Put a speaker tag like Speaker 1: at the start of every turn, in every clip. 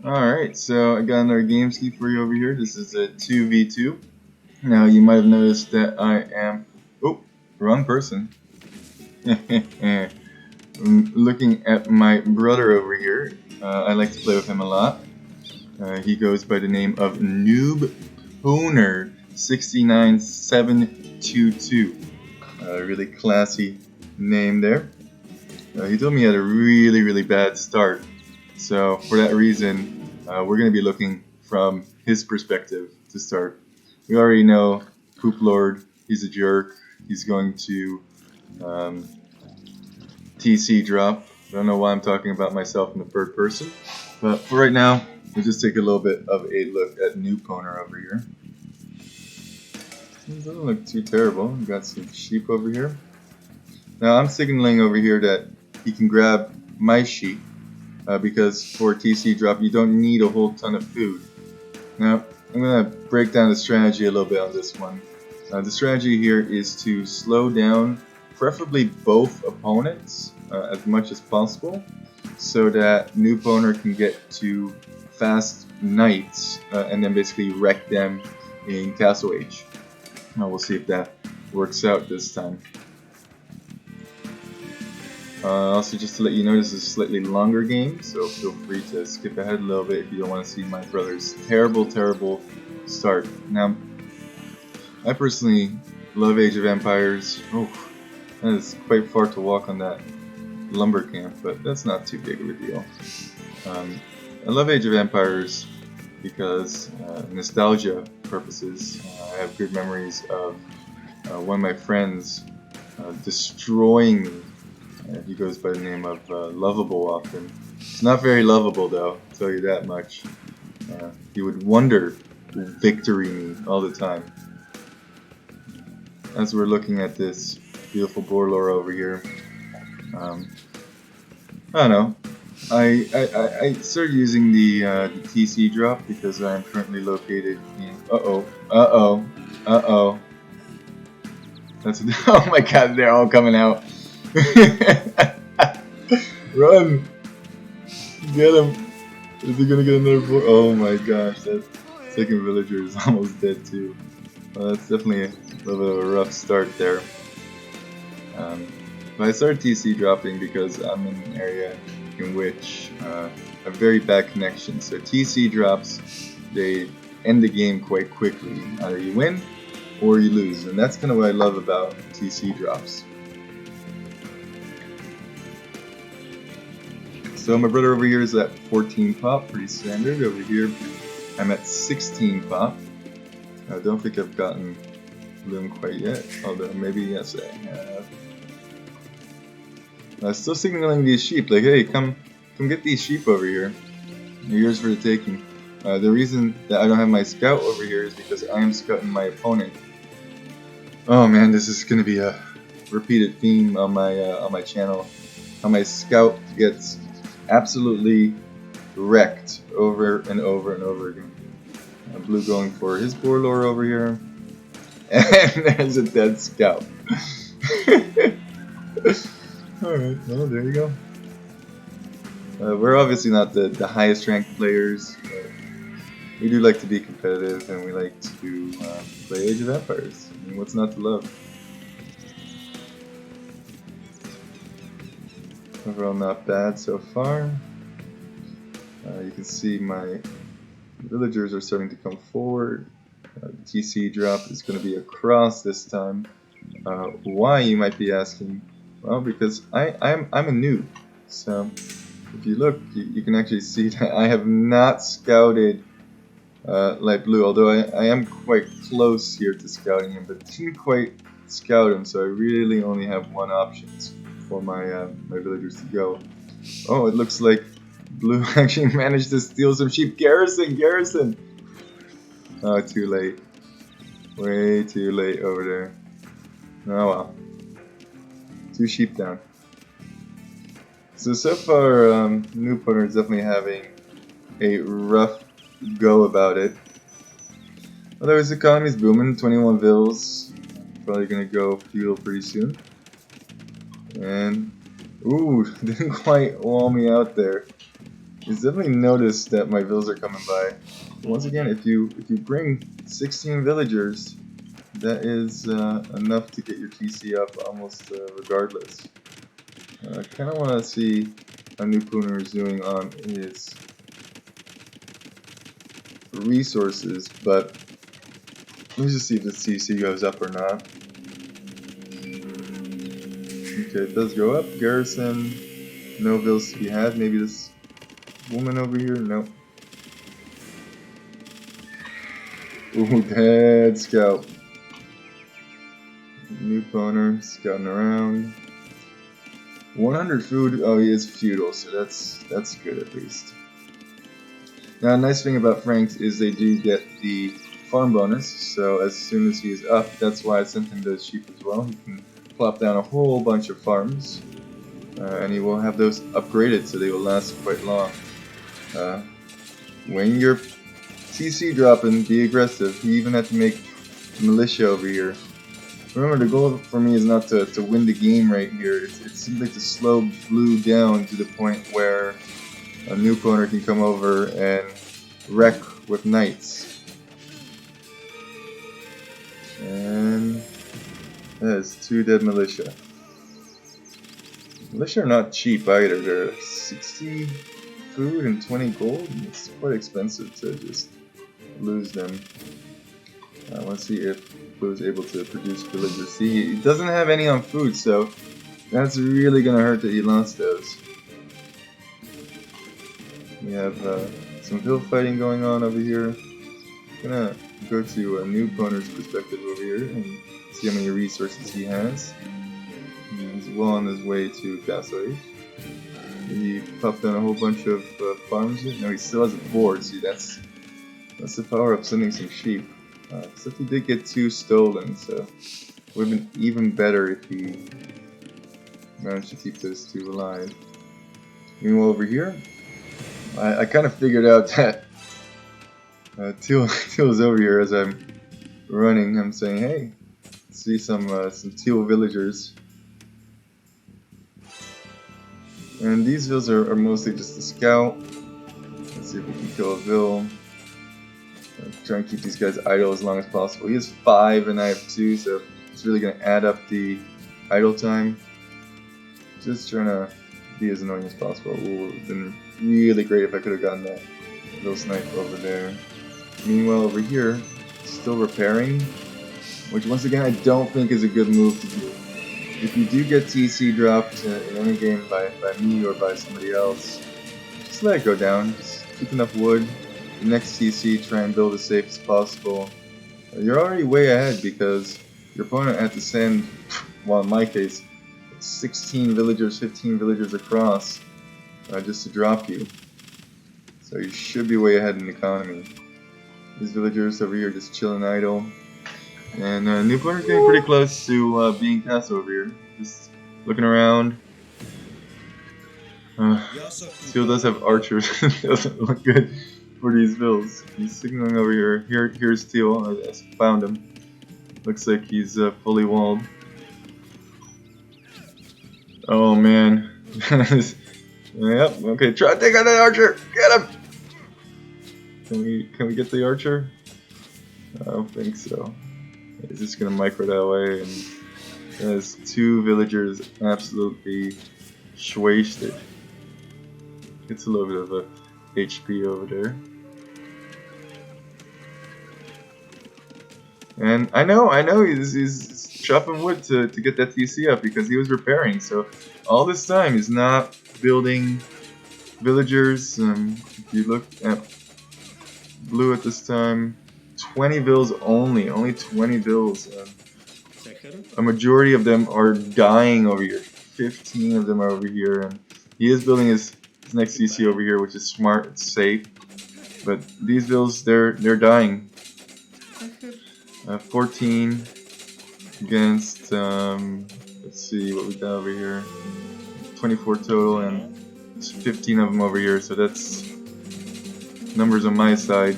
Speaker 1: Alright, so I got another game ski for you over here. This is a 2v2. Now you might have noticed that I am... Oh, wrong person. I'm looking at my brother over here. I like to play with him a lot. He goes by the name of Noobpowner 69722. Really classy name there. He told me he had a really bad start. So for that reason, we're going to be looking from his perspective to start. We already know Poop Lord, he's a jerk. He's going to TC drop. I don't know why I'm talking about myself in the third person. But for right now, we'll just take a little bit of a look at Noobpowner over here. It doesn't look too terrible. We've got some sheep over here. Now I'm signaling over here that he can grab my sheep. Because for TC drop you don't need a whole ton of food. Now I'm going to break down the strategy a little bit on this one. The strategy here is to slow down preferably both opponents as much as possible so that Noobpowner can get to fast knights and then basically wreck them in Castle Age. We'll see if that works out this time. Also, just to let you know, this is a slightly longer game, so feel free to skip ahead a little bit if you don't want to see my brother's terrible start. Now, I personally love Age of Empires. Oh, that is quite far to walk on that lumber camp, but that's not too big of a deal. I love Age of Empires because nostalgia purposes, I have good memories of one of my friends destroying me. He goes by the name of Lovable often. It's not very lovable though, I'll tell you that much. He would wonder victory me all the time. As we're looking at this beautiful Borlore over here, I don't know. I started using the TC drop because I am currently located in. That's oh my god, they're all coming out. Run! Get him! Is he gonna get another board? Oh my gosh, that second villager is almost dead too. Well, that's definitely a little bit of a rough start there. But I started TC dropping because I'm in an area in which a very bad connection. So TC drops, they end the game quite quickly. Either you win or you lose, and that's kind of what I love about TC drops. So my brother over here is at 14 pop, pretty standard. Over here, I'm at 16 pop. I don't think I've gotten Bloom quite yet, although maybe yes I have. Still signaling these sheep, like, hey, come get these sheep over here. They're yours for the taking. The reason that I don't have my scout over here is because I am scouting my opponent. Oh man, this is gonna be a repeated theme on my channel. How my scout gets absolutely wrecked over and over again. Blue going for his Borlore over here, and there's a dead scout. Alright, well there you go. We're obviously not the highest ranked players, but we do like to be competitive and we like to play Age of Empires. I mean, what's not to love? Overall not bad so far. You can see my villagers are starting to come forward. The TC drop is going to be across this time. Why, you might be asking? Well, because I'm a noob. So if you look, you can actually see that I have not scouted light blue, although I am quite close here to scouting him, but didn't quite scout him, so I really only have one option for my my villagers to go. Oh, it looks like blue actually managed to steal some sheep. Garrison! Oh, too late. Way too late over there. Oh well. 2 sheep down. So far, Noobpowner is definitely having a rough go about it. Although his economy's booming, 21 vils. Probably gonna go feudal pretty soon. And ooh, didn't quite wall me out there. he's definitely noticed that my villas are coming by. Once again, if you bring 16 villagers, that is enough to get your TC up almost regardless. I kind of want to see how Noobpowner is doing on his resources, but let's just see if the TC goes up or not. Okay, it does go up. Garrison, no vills to be had. Maybe this woman over here? Nope. Ooh, bad scout. Noobpowner scouting around. 100 food. Oh, he is feudal, so that's good at least. Now, a nice thing about Franks is they do get the farm bonus. So as soon as he is up, that's why I sent him those sheep as well. He can plop down a whole bunch of farms, and he will have those upgraded, so they will last quite long. When you're TC dropping, be aggressive. He even had to make militia over here. Remember, the goal for me is not to win the game right here. It's simply to slow blue down to the point where a Noobpowner can come over and wreck with knights. And that is 2 dead militia. Militia are not cheap either. They're 60 food and 20 gold. It's quite expensive to just lose them. Let's see if Blue is able to produce villagers. See, he doesn't have any on food, so that's really gonna hurt that he lost those. We have some hill fighting going on over here. I'm gonna go to a Noobpowner's perspective over here and see how many resources he has. He's well on his way to Castle Age. He popped down a whole bunch of farms. No, he still has a board. See, that's the power of sending some sheep. Except he did get 2 stolen, so it would have been even better if he managed to keep those 2 alive. Meanwhile, over here, I kind of figured out that Teal is over here as I'm running. I'm saying, hey, see some Teal villagers. And these vills are mostly just a scout. Let's see if we can kill a vill. Try and keep these guys idle as long as possible. He has 5 and I have 2, so it's really going to add up the idle time. Just trying to be as annoying as possible. It would have been really great if I could have gotten that little snipe over there. Meanwhile, over here, still repairing, which once again I don't think is a good move to do. If you do get TC dropped in any game by me or by somebody else, just let it go down. Just keep enough wood. The next TC, try and build as safe as possible. You're already way ahead because your opponent had to send, well in my case, 16 villagers, 15 villagers across just to drop you. So you should be way ahead in economy. These villagers over here just chilling idle. And Noobpowner's getting pretty close to being passed over here. Just looking around. Teal does have archers. Doesn't look good for these vills. He's signaling over here. Here's Teal. I found him. Looks like he's fully walled. Oh man. Yep. Okay. Try to take out that archer. Get him. Can we get the archer? I don't think so. He's just gonna micro that way, and there's 2 villagers absolutely wasted. Gets a little bit of a HP over there. And I know he's chopping wood to get that TC up because he was repairing. So all this time he's not building villagers. If you look at blue at this time, 20 vills only 20 vills. A majority of them are dying over here. 15 of them are over here, and he is building his next CC over here, which is smart, it's safe. But these vills, they're dying. 14 against, let's see what we got over here. 24 total, and there's 15 of them over here, so that's numbers on my side.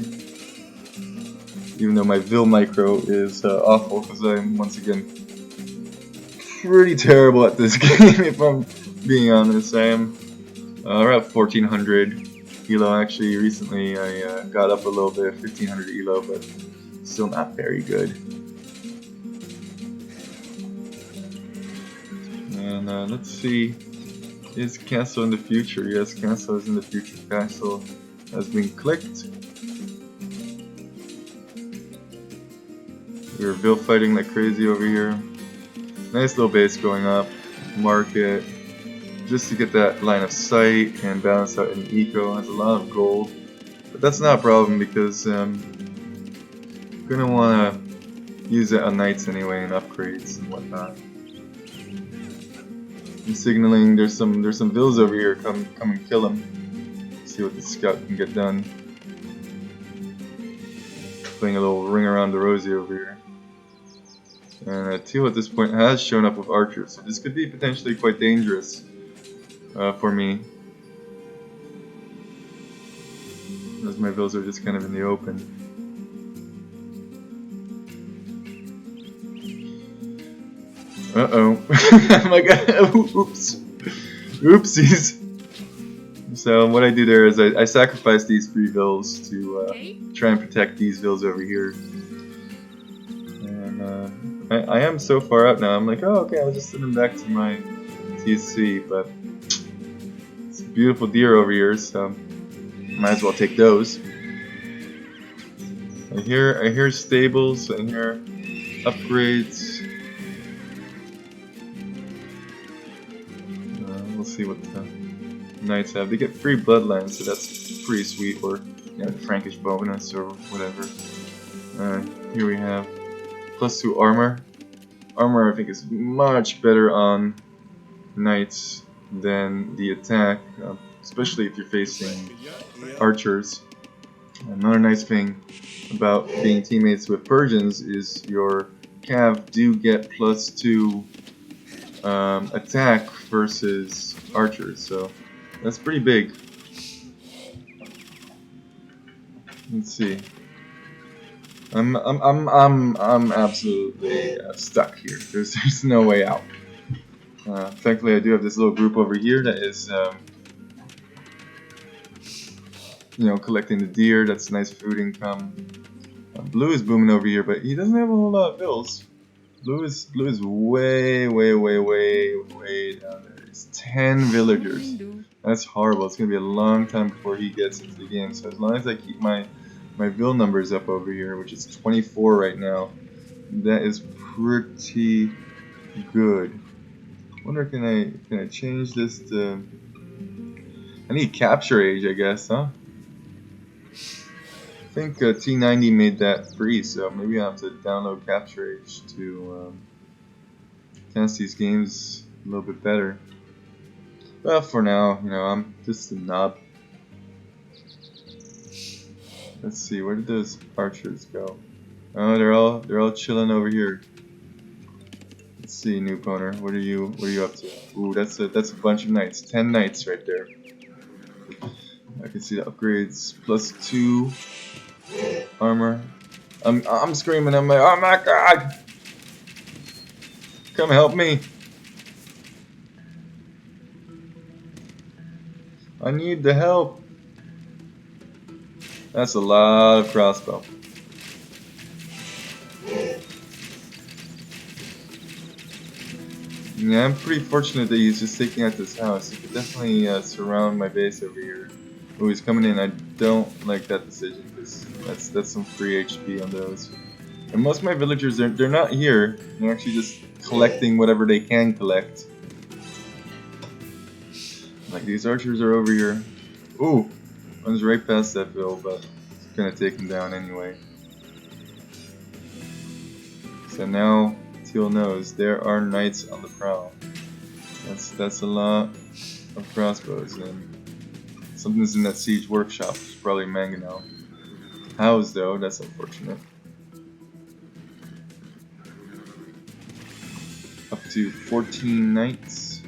Speaker 1: Even though my Vill micro is awful, because I'm once again pretty terrible at this game, if I'm being honest. I am we're at 1400. elo. Actually, recently I got up a little bit, 1500 elo, but still not very good. And let's see, is castle in the future? Yes, castle is in the future. Castle has been clicked. We're bill fighting like crazy over here. Nice little base going up. Market. Just to get that line of sight and balance out any eco. Has a lot of gold. But that's not a problem because I'm gonna wanna use it on knights anyway and upgrades and whatnot. I'm signaling there's some vills over here. Come and kill them. See what the scout can get done. Playing a little ring around the rosy over here. And Teal at this point has shown up with archers, so this could be potentially quite dangerous for me. As my vills are just kind of in the open. Uh-oh. Oh my god. Oops. Oopsies. So what I do there is I sacrifice these 3 vills to try and protect these vills over here. And I am so far out now. I'm like, oh, okay, I'll just send them back to my TC, but it's a beautiful deer over here, so might as well take those. I hear stables. I hear upgrades. We'll see what the knights have. They get free bloodlines, so that's pretty sweet. Or the Frankish bonus or whatever. Here we have +2 armor. Armor I think is much better on knights than the attack, especially if you're facing archers. Another nice thing about being teammates with Persians is your cav do get +2 attack versus archers, so that's pretty big. Let's see. I'm absolutely stuck here. There's no way out. Thankfully, I do have this little group over here that is, collecting the deer. That's nice food income. Blue is booming over here, but he doesn't have a whole lot of vills. Blue is way down there. It's 10 villagers. That's horrible. It's gonna be a long time before he gets into the game. So as long as I keep my vill numbers up over here, which is 24 right now, that is pretty good. I wonder, can I change this to? I need capture age, I guess, huh? I think T90 made that free, so maybe I'll have to download capture age to test these games a little bit better. But for now, I'm just a knob. Let's see, where did those archers go? Oh, they're all chilling over here. Let's see, Noobpowner, what are you up to? Ooh, that's a bunch of knights. 10 knights right there. I can see the upgrades. +2 armor. I'm screaming. I'm like, oh my god! Come help me! I need the help. That's a lot of crossbow. Yeah, I'm pretty fortunate that he's just taking out this house. He could definitely surround my base over here. Oh, he's coming in. I don't like that decision because that's some free HP on those. And most of my villagers, they're not here. They're actually just collecting whatever they can collect. Like these archers are over here. Ooh, one's right past that bill, but it's gonna take him down anyway. So now Teal knows there are knights on the prowl. That's a lot of crossbows, and something's in that siege workshop. It's probably mangonel. House though, that's unfortunate. Up to 14 knights.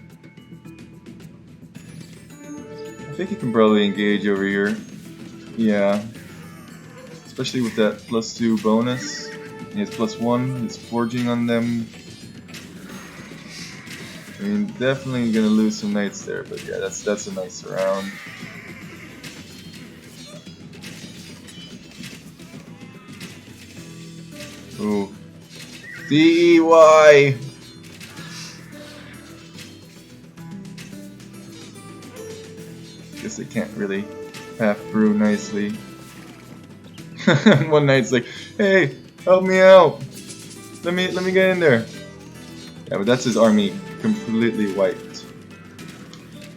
Speaker 1: I think you can probably engage over here. Yeah. Especially with that +2 bonus. He has +1, he's forging on them. I mean, definitely gonna lose some knights there, but yeah, that's a nice round. Ooh. DEY! Guess they can't really half brew nicely. One night's like, hey, help me out. Let me get in there. Yeah, but that's his army completely wiped.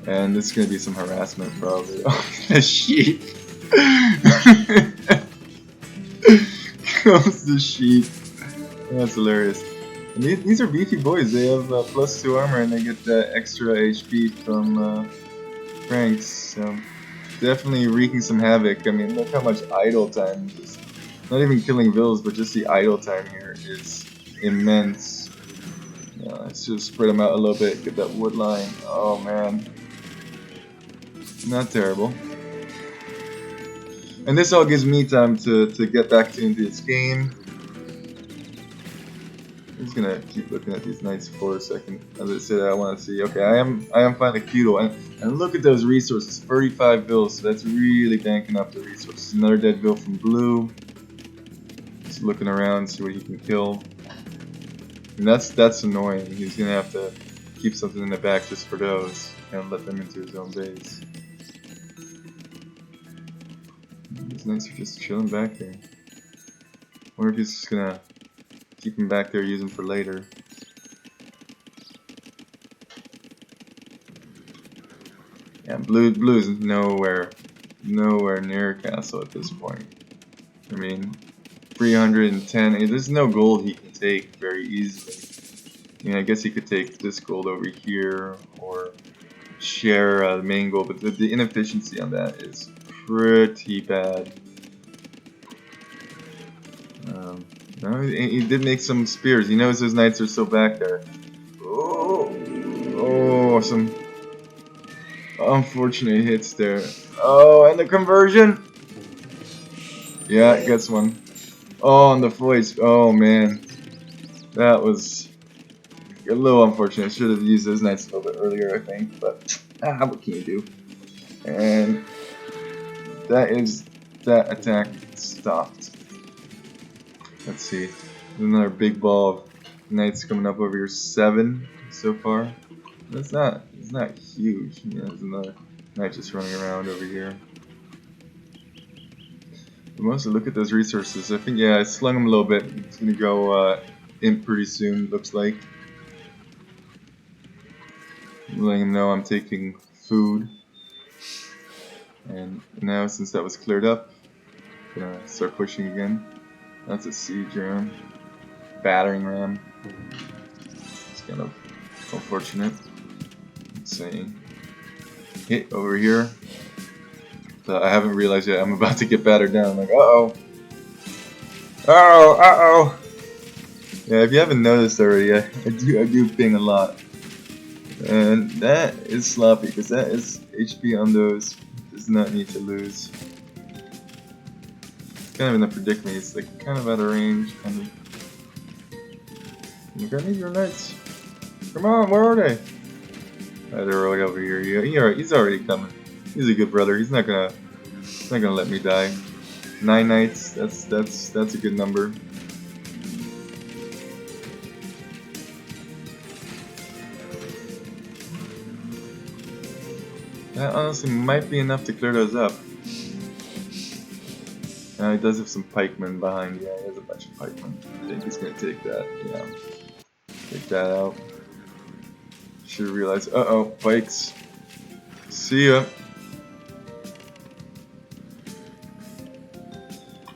Speaker 1: And this is gonna be some harassment probably. Oh, the sheep. Kills the sheep. That's hilarious. And these are beefy boys. They have +2 armor and they get extra HP from Franks. So definitely wreaking some havoc. I mean, look how much idle time. Just, not even killing vills, but just the idle time here is immense. Let's just spread them out a little bit. Get that wood line. Oh man, not terrible. And this all gives me time to get back into this game. I'm just gonna keep looking at these knights for a second. As I said, I want to see. Okay, I am finally feudal, and look at those resources. 35 vills, so that's really banking up the resources. Another dead vill from blue. Just looking around, see what he can kill. And that's annoying. He's gonna have to keep something in the back just for those, and let them into his own base. These knights are just chilling back there. Wonder if he's just gonna keep him back there, use him for later. Yeah, blue's nowhere near castle at this point. I mean, 310. There's no gold he can take very easily. I mean, I guess he could take this gold over here or share the main gold, but the inefficiency on that is pretty bad. No, he did make some spears. He knows his knights are still back there. Oh, some unfortunate hits there. Oh, and the conversion. Yeah, gets one. Oh, and the voice. Oh man, that was a little unfortunate. Should have used those knights a little bit earlier, I think. But what can you do? And that attack stopped. Let's see. Another big ball of knights coming up over here. 7 so far. It's not huge. Yeah, there's another knight just running around over here. But mostly look at those resources. I think, yeah, I slung them a little bit. It's gonna go imp pretty soon, looks like. I'm letting him know I'm taking food. And now, since that was cleared up, I'm gonna start pushing again. That's a siege ram. Battering ram. It's kind of unfortunate. Let's see. Hit over here. So I haven't realized yet I'm about to get battered down. I'm like, uh-oh. Uh-oh. Yeah, if you haven't noticed already, I do ping a lot. And that is sloppy, because that is HP on those. Does not need to lose. Kind of in a predicament. It's like kind of out of range. Kind of. I need your knights. Come on, where are they? They're right over here. Yeah, he's already coming. He's a good brother. He's not gonna let me die. 9 knights. That's a good number. That honestly might be enough to clear those up. Now he does have some pikemen behind. Yeah, he has a bunch of pikemen. I think he's gonna take that. Yeah, take that out. Should realize. Uh-oh, pikes. See ya.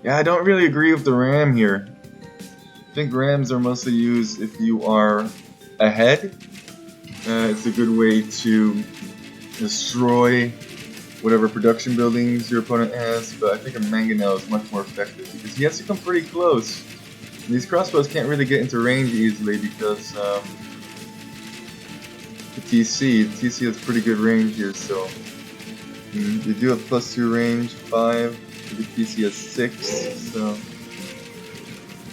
Speaker 1: Yeah, I don't really agree with the ram here. I think rams are mostly used if you are ahead. It's a good way to destroy whatever production buildings your opponent has, but I think a mangonel is much more effective because he has to come pretty close. And these crossbows can't really get into range easily because the TC has pretty good range here, so they do have +2 range, 5. The TC has 6, so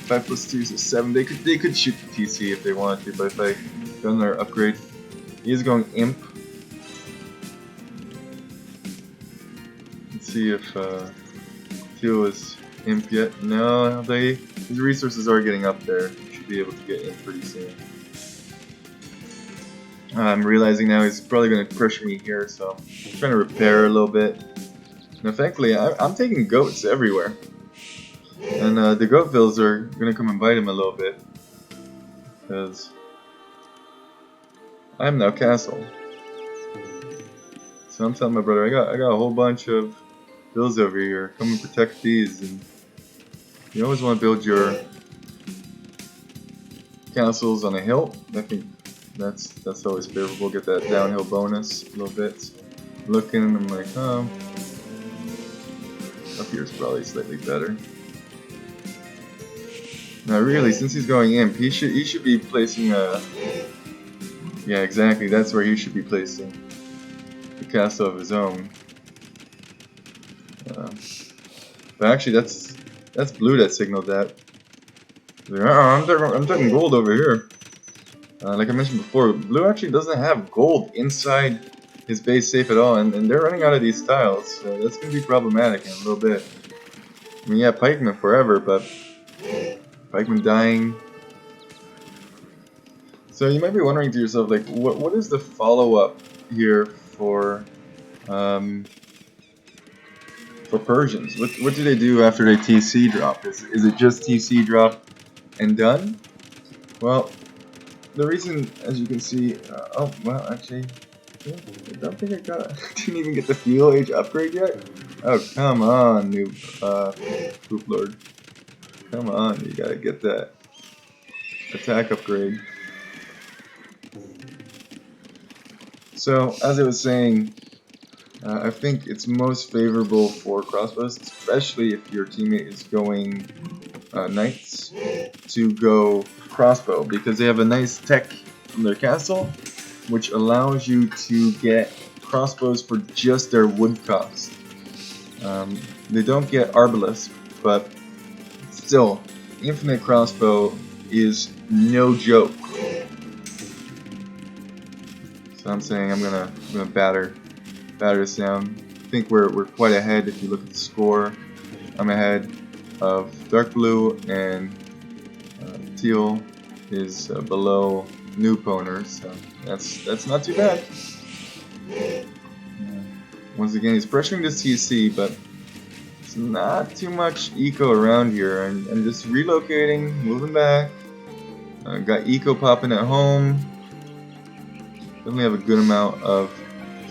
Speaker 1: 5 + 2 is 7. They could shoot the TC if they wanted to, but if I got another upgrade, he is going imp. Let's see if Teal is imp yet. No, his resources are getting up there. Should be able to get in pretty soon. I'm realizing now he's probably going to crush me here, so I'm trying to repair a little bit. Now, thankfully, I'm taking goats everywhere. And the goat vills are going to come and bite him a little bit. Because I am now castle. So I'm telling my brother, I got a whole bunch of vills over here. Come and protect these. And you always want to build your castles on a hill. I think that's always favorable. Get that downhill bonus a little bit. So looking, I'm like, oh, up here is probably slightly better. Now, really, since he's going imp, he should be placing a. Yeah, exactly. That's where he should be placing the castle of his own. But actually, that's blue that signaled that. I'm taking gold over here. Like I mentioned before, blue actually doesn't have gold inside his base safe at all, and they're running out of these tiles, so that's going to be problematic in a little bit. I mean, yeah, pikemen forever, but pikemen dying. So you might be wondering to yourself, like, what is the follow-up here for Persians? What do they do after they TC drop? Is it just TC drop and done? Well, the reason, as you can see, oh well, actually, I don't think I didn't even get the fuel age upgrade yet. Oh come on, new poop lord, come on, you gotta get that attack upgrade. So, as I was saying, I think it's most favorable for crossbows, especially if your teammate is going knights, to go crossbow, because they have a nice tech from their castle, which allows you to get crossbows for just their wood cost. They don't get arbalest, but still, infinite crossbow is no joke. So I'm saying I'm gonna batter this down. I think we're quite ahead if you look at the score. I'm ahead of dark blue, and teal is below Noobpowner, so that's not too bad. Once again, he's pressuring this TC, but it's not too much eco around here. I'm just relocating, moving back. Got eco popping at home. Definitely have a good amount of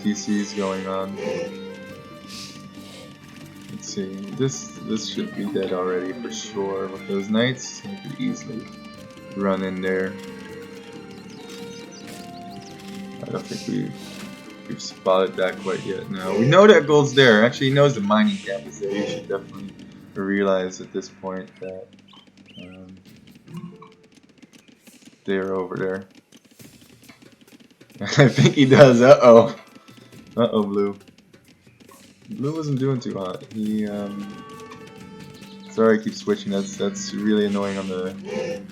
Speaker 1: TCs going on. Let's see, this should be dead already for sure. With those knights, you could easily run in there. I don't think we've spotted that quite yet. No, we know that gold's there. Actually, he knows the mining camp is there. You should definitely realize at this point that they're over there. I think he does. Uh-oh. Uh-oh, blue. Blue wasn't doing too hot. He, sorry I keep switching. That's really annoying on the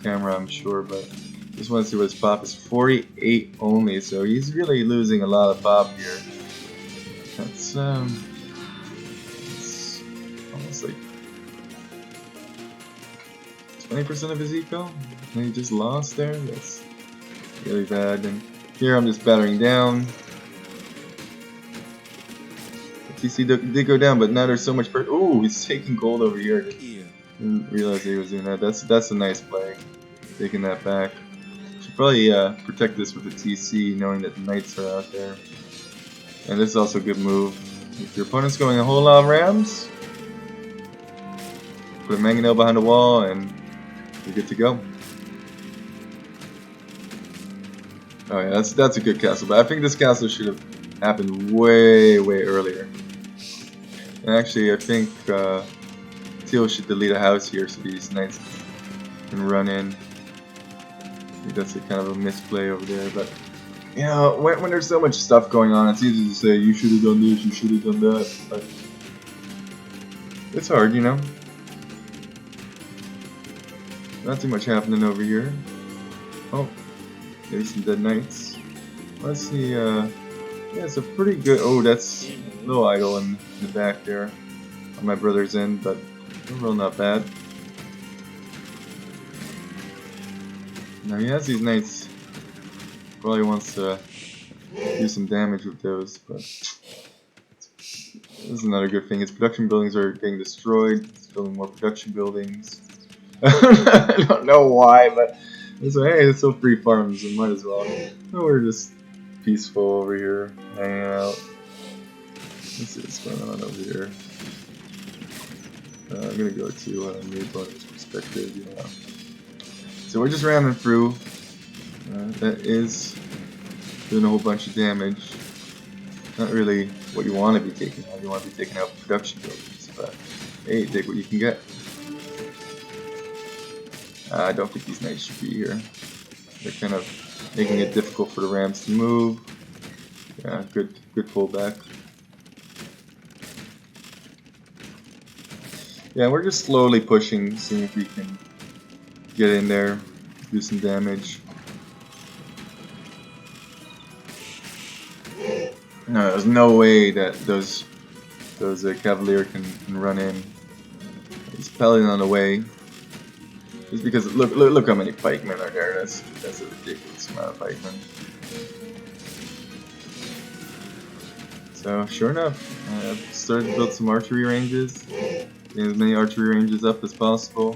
Speaker 1: camera, I'm sure, but just want to see what his pop is. 48 only, so he's really losing a lot of pop here. That's it's almost like 20% of his eco, and he just lost there. That's really bad. And here I'm just battering down. The TC did go down, but now there's so much pressure. Ooh, he's taking gold over here. Didn't realize he was doing that. That's a nice play, taking that back. Should probably protect this with a TC, knowing that the knights are out there. And this is also a good move. If your opponent's going a whole lot of rams, put a mangonel behind the wall, and you're good to go. Oh yeah, that's a good castle, but I think this castle should have happened way earlier. And actually, I think teal should delete a house here so these knights can run in. I think that's a kind of a misplay over there, but you know, when there's so much stuff going on, it's easy to say you should have done this, you should have done that, but it's hard, you know. Not too much happening over here. Oh, there's some dead knights. Let's see. Yeah, it's a pretty good. Oh, that's a little idle in the back there on my brother's end, but Overall not bad. Now he has these knights. Probably wants to do some damage with those, but this is another good thing. His production buildings are getting destroyed. He's building more production buildings. I don't know why, but it's like, hey, it's still free farms, so might as well. We're just peaceful over here, hanging out. Let's see what's going on over here. I'm gonna go to Noobpowner's perspective. Yeah. So we're just ramming through. That is doing a whole bunch of damage. Not really what you want to be taking out. You want to be taking out production buildings, but hey, take what you can get. I don't think these knights should be here. They're kind of making it difficult for the rams to move. Yeah, good pullback. Yeah, we're just slowly pushing, seeing if we can get in there, do some damage. No, there's no way that those Cavalier can run in. He's paladin on the way. Just because look how many pikemen are there. That's a ridiculous amount of pikemen. So sure enough, I've started to build some archery ranges. Getting as many archery ranges up as possible.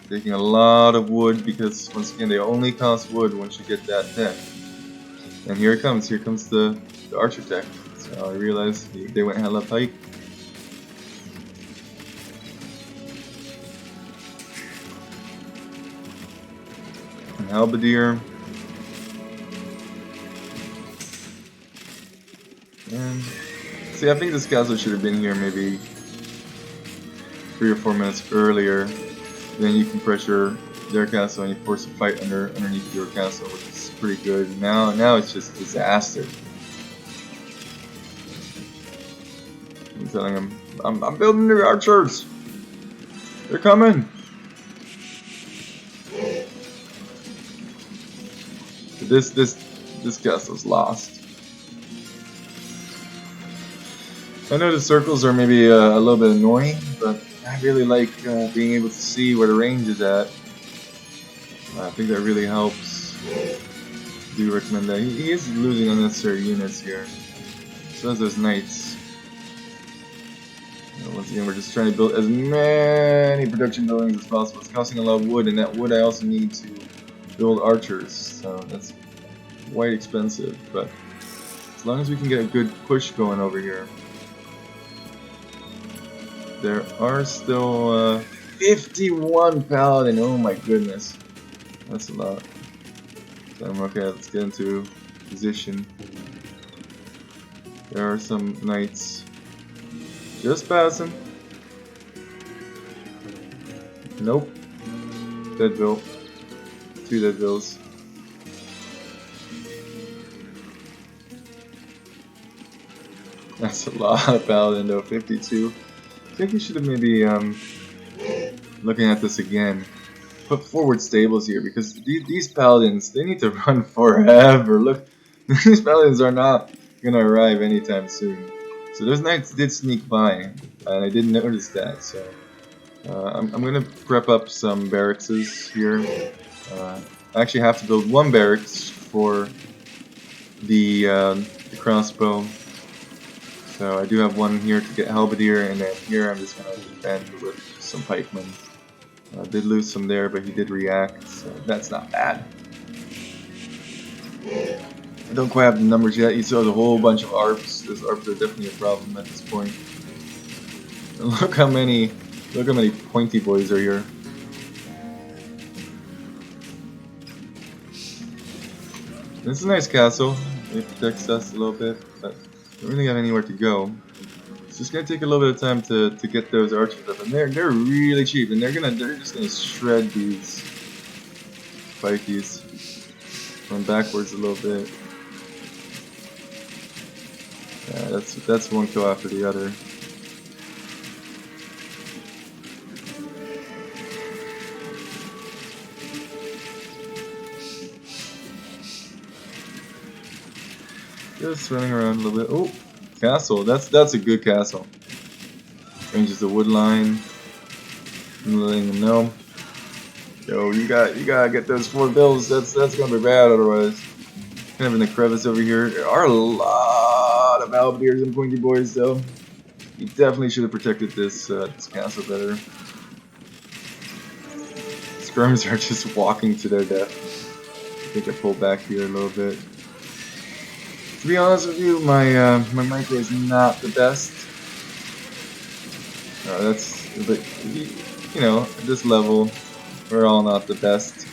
Speaker 1: Taking a lot of wood because once again they only cost wood once you get that tech. And here it comes. Here comes the archer tech. So I realized they went hella pike. And halberdier. And see, I think this castle should have been here maybe 3 or 4 minutes earlier. Then you can pressure their castle and you force a fight underneath your castle, which is pretty good. Now it's just disaster. I'm telling them, I'm building new archers. They're coming. This castle's lost. I know the circles are maybe a little bit annoying, but I really like being able to see where the range is at. I think that really helps. I do recommend that. He is losing unnecessary units here. So as those knights. Once again, we're just trying to build as many production buildings as possible. It's costing a lot of wood, and that wood I also need to build archers. So that's quite expensive, but as long as we can get a good push going over here. There are still 51 paladin. Oh my goodness, that's a lot. So okay, let's get into position. There are some knights just passing. Nope. Deadville. 2 Deadvilles. That's a lot of paladin though. 52. I think we should have maybe looking at this again. Put forward stables here because these paladins, they need to run forever. Look, these paladins are not gonna arrive anytime soon. So those knights did sneak by, and I didn't notice that. So I'm gonna prep up some barracks here. I actually have to build 1 barracks for the crossbow. So I do have 1 here to get halberdier, and then here I'm just gonna defend with some pikemen. Did lose some there, but he did react, so that's not bad. I don't quite have the numbers yet. He still has a whole bunch of ARPs. Those ARPs are definitely a problem at this point. And look how many pointy boys are here. This is a nice castle. It protects us a little bit, but we don't really have anywhere to go. It's just gonna take a little bit of time to get those archers up, and they're really cheap, and they're just gonna shred these pikeys. Run backwards a little bit. Yeah, that's 1 kill after the other. Just running around a little bit. Oh, castle. That's a good castle. Ranges the wood line. I'm letting them know. Yo, you gotta get those 4 bills. That's gonna be bad otherwise. Kind of in the crevice over here. There are a lot of halberdiers and pointy boys though. You definitely should have protected this this castle better. Skirms are just walking to their death. I think I pulled back here a little bit. To be honest with you, my micro is not the best. But you know, at this level, we're all not the best.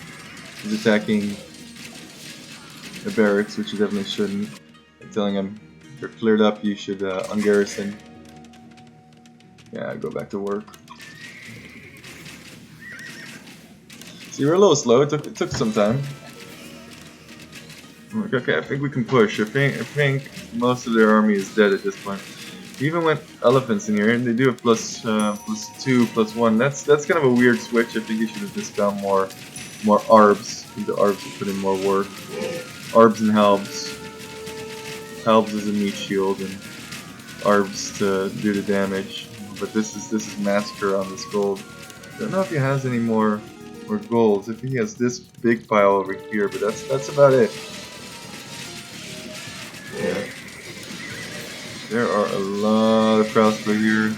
Speaker 1: He's attacking the barracks, which you definitely shouldn't. I'm telling him, they're cleared up, you should ungarrison. Yeah, go back to work. See, we're a little slow, it took some time. I'm like, okay, I think we can push. I think most of their army is dead at this point. We even went elephants in here, and they do have plus 2, plus 1. That's kind of a weird switch. I think you should have just gone more arbs. I think the arbs would put in more work. Arbs and halbs. Halbs is a meat shield, and arbs to do the damage. But this is massacre on this gold. I don't know if he has any more golds. I think he has this big pile over here, but that's about it. Yeah. There are a lot of crossbow here.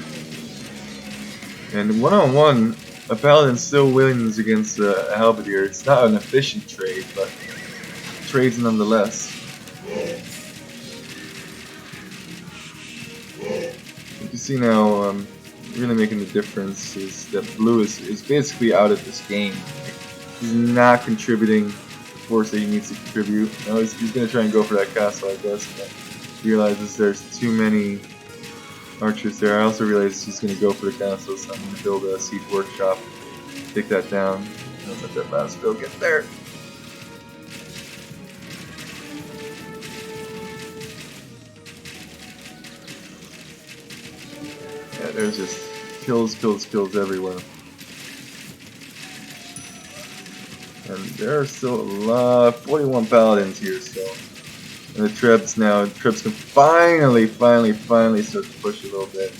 Speaker 1: And one-on-one, a paladin still wins against a halberdier. It's not an efficient trade, but trades nonetheless. You can see now, really making the difference is that blue is basically out of this game. He's not contributing the force that he needs to contribute. Now he's going to try and go for that castle, I guess, but realizes there's too many archers there. I also realized he's going to go for the castle, so I'm going to build a siege workshop, take that down, and let that last bill get there. Yeah, there's just kills everywhere. And there are still a lot, 41 paladins here, so. And the Trebs now, Trebs can finally start to push a little bit.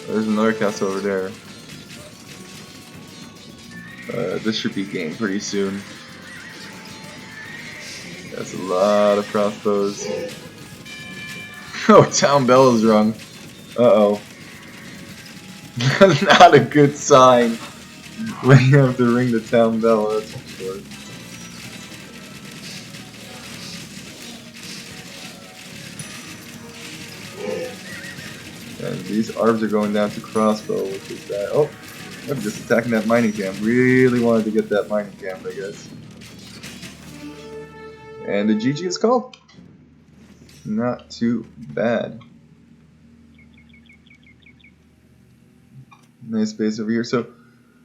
Speaker 1: There's another castle over there. This should be game pretty soon. That's a lot of crossbows. Oh, town bell is rung. Uh-oh. Not a good sign when you have to ring the town bell, that's for sure. And these arbs are going down to crossbow, which is that. Oh, I'm just attacking that mining camp. Really wanted to get that mining camp, I guess. And the GG is called. Not too bad. Nice base over here. So,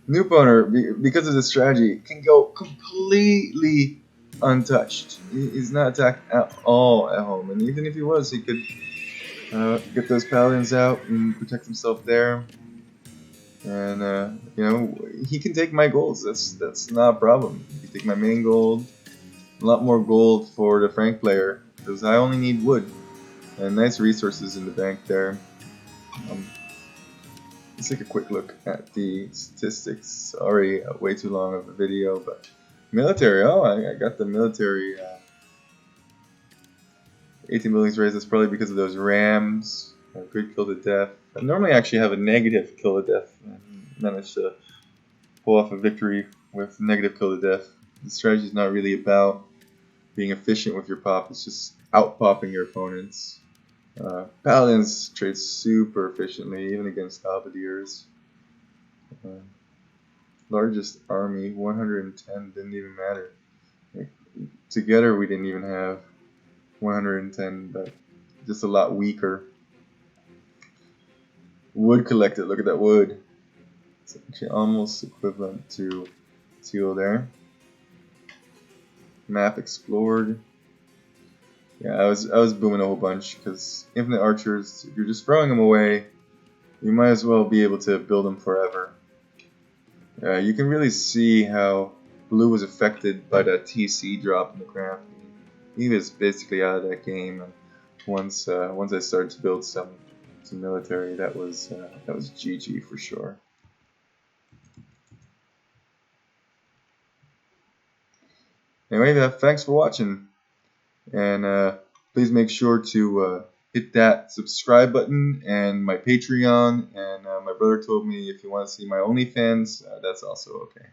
Speaker 1: Noobpowner, because of this strategy, can go completely untouched. He's not attacked at all at home. And even if he was, he could get those paladins out and protect himself there. And you know, he can take my golds. That's not a problem. He can take my main gold. A lot more gold for the Frank player because I only need wood and nice resources in the bank there. Let's take a quick look at the statistics. Sorry, way too long of a video, but military. Oh, I got the military. 18 buildings raised. That's probably because of those rams. A good kill to death. I normally actually have a negative kill to death. I managed to pull off a victory with negative kill to death. The strategy is not really about being efficient with your pop. It's just out popping your opponents. Paladins trade super efficiently, even against halberdiers. Largest army, 110, didn't even matter. Like, together we didn't even have 110, but just a lot weaker. Wood collected, look at that wood. It's actually almost equivalent to teal there. Map explored. Yeah, I was booming a whole bunch because infinite archers, if you're just throwing them away, you might as well be able to build them forever. You can really see how blue was affected by that TC drop in the crafting. He was basically out of that game once I started to build some to military, that was GG for sure. Anyway, thanks for watching, and please make sure to hit that subscribe button and my Patreon. And my brother told me if you want to see my OnlyFans, that's also okay.